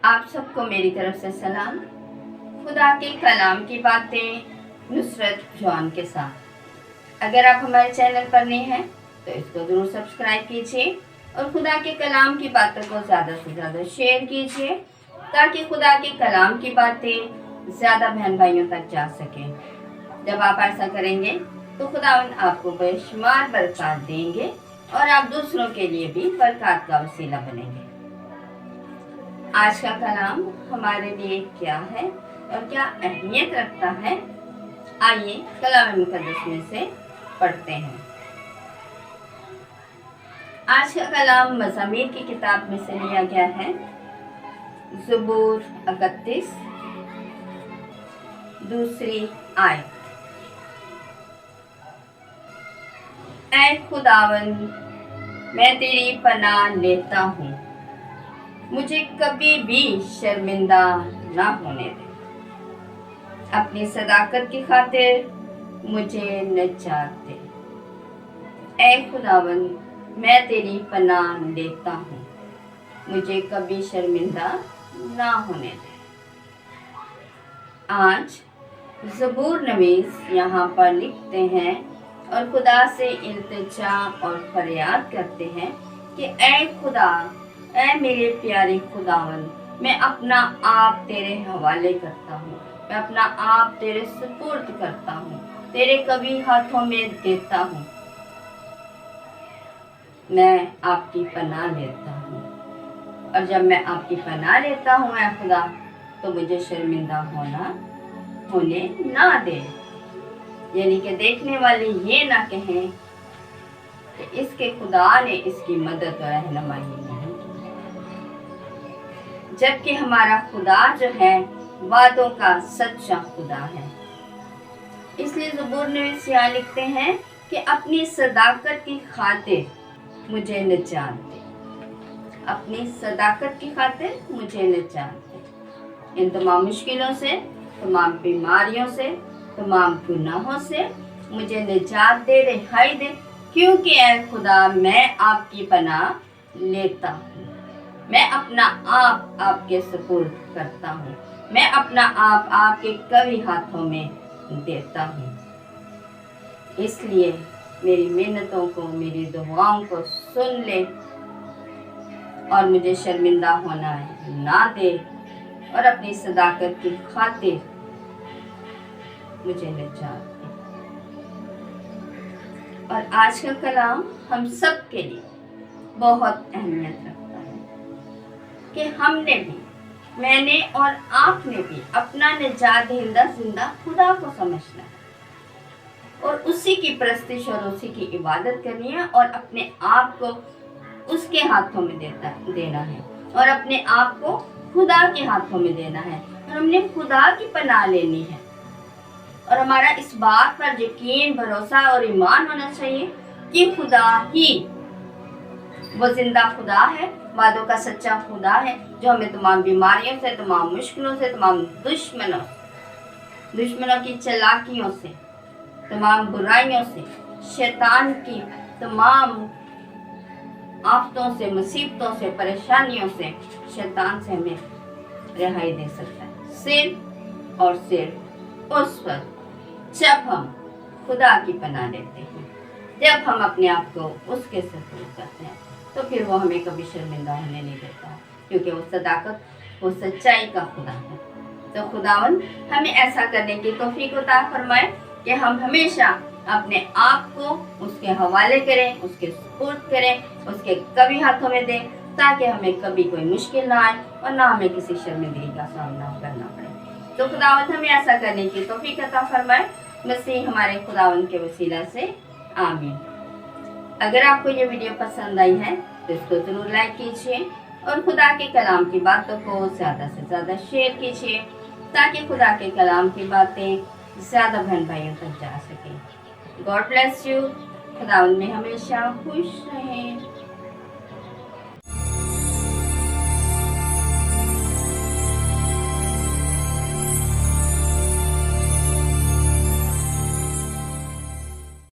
आप सबको मेरी तरफ से सलाम। खुदा के कलाम की बातें नुसरत जॉन के साथ। अगर आप हमारे चैनल पर नए हैं तो इसको ज़रूर सब्सक्राइब कीजिए और खुदा के कलाम की बातों को ज़्यादा से ज़्यादा शेयर कीजिए ताकि खुदा के कलाम की बातें ज़्यादा बहन भाइयों तक जा सकें। जब आप ऐसा करेंगे तो खुदावंद आपको बेशुमार बरकत देंगे और आप दूसरों के लिए भी बरकत का वसीला बनेंगे। आज का कलाम हमारे लिए क्या है और क्या अहमियत रखता है, आइए कलाम मुकद्दस में से पढ़ते हैं। आज का कलाम मज़ामीर की किताब में से लिया गया है। ज़बूर 31 दूसरी आयत। ऐ खुदावंद, मैं तेरी पनाह लेता हूँ, मुझे कभी भी शर्मिंदा ना होने दे। अपनी सदाकत की खातिर मुझे निजात दे। ऐ खुदावंद, मैं तेरी पनाह लेता हूँ, मुझे कभी शर्मिंदा ना होने दे। आज ज़बूर नवीस यहाँ पर लिखते हैं और खुदा से इल्तिजा और फरियाद करते हैं कि ऐ खुदा, ऐ मेरे प्यारे खुदावंद, मैं अपना आप तेरे हवाले करता हूँ, मैं अपना आप तेरे सुपुर्द करता हूँ, तेरे कभी हाथों में देता हूँ। मैं आपकी पनाह लेता हूँ और जब मैं आपकी पनाह लेता हूँ ऐ खुदा, तो मुझे शर्मिंदा होने ना दे। यानी कि देखने वाले ये ना कहें कि इसके खुदा ने इसकी मदद और रहनुमाई नहीं की, जबकि हमारा खुदा जो है वादों का सच्चा खुदा है। इसलिए ज़बूर नवीस यहाँ लिखते हैं कि अपनी सदाकत की खातिर मुझे निजात दे, अपनी सदाकत की खातिर मुझे निजात दे। इन तमाम मुश्किलों से, तमाम बीमारियों से, तमाम गुनाहों से मुझे निजात दे, रिहाई दे, क्योंकि ऐ खुदा मैं आपकी पनाह लेता हूँ। मैं अपना आप आपके सुपुर्द करता हूँ, मैं अपना आप आपके कभी हाथों में देता हूँ। इसलिए मेरी मिन्नतों को, मेरी दुआओं को सुन ले और मुझे शर्मिंदा होना ना दे और अपनी सदाकत की खातिर मुझे निजात दे। और आज का कलाम हम सब के लिए बहुत अहमियत रखता है कि हमने भी, मैंने और आपने भी अपना निजात दहिंदा जिंदा खुदा को समझना है और उसी की परस्तिश और उसी की इबादत करनी है और अपने आप को उसके हाथों में देना है और अपने आप को खुदा के हाथों में देना है और हमने खुदा की पनाह लेनी है। और हमारा इस बात पर यकीन, भरोसा और ईमान होना चाहिए कि खुदा ही वो जिंदा खुदा है, वादों का सच्चा खुदा है, जो हमें तमाम बीमारियों से, तमाम मुश्किलों से, तमाम दुश्मनों की चालाकियों से, तमाम बुराइयों से, शैतान की तमाम आफतों से, मुसीबतों से, परेशानियों से, शैतान से हमें रिहाई दे सकता है। सिर्फ और सिर्फ उस वक्त जब हम खुदा की पनाह लेते हैं, जब हम अपने आप को उसके सुपुर्द करते हैं, तो फिर वो हमें कभी शर्मिंदा होने नहीं देता, क्योंकि वो सदाकत, वो सच्चाई का खुदा है। तो खुदावंद हमें ऐसा करने की तौफीक अता फरमाए कि हम हमेशा अपने आप को उसके हवाले करें, उसके सुपुर्द करें, उसके कभी हाथों में दें, ताकि हमें कभी कोई मुश्किल ना आए और ना हमें किसी शर्मिंदगी का सामना करना पड़े। तो खुदावंद हमें ऐसा करने की तौफीक अता फरमाए, मसीह हमारे खुदावंद के वसीला से, आमीन। अगर आपको ये वीडियो पसंद आई है तो इसको ज़रूर लाइक कीजिए और खुदा के कलाम की बातों को ज़्यादा से ज़्यादा शेयर कीजिए ताकि खुदा के कलाम की बातें ज़्यादा बहन भाइयों तक जा सकें। God bless you. खुदावंद में हमेशा खुश रहें।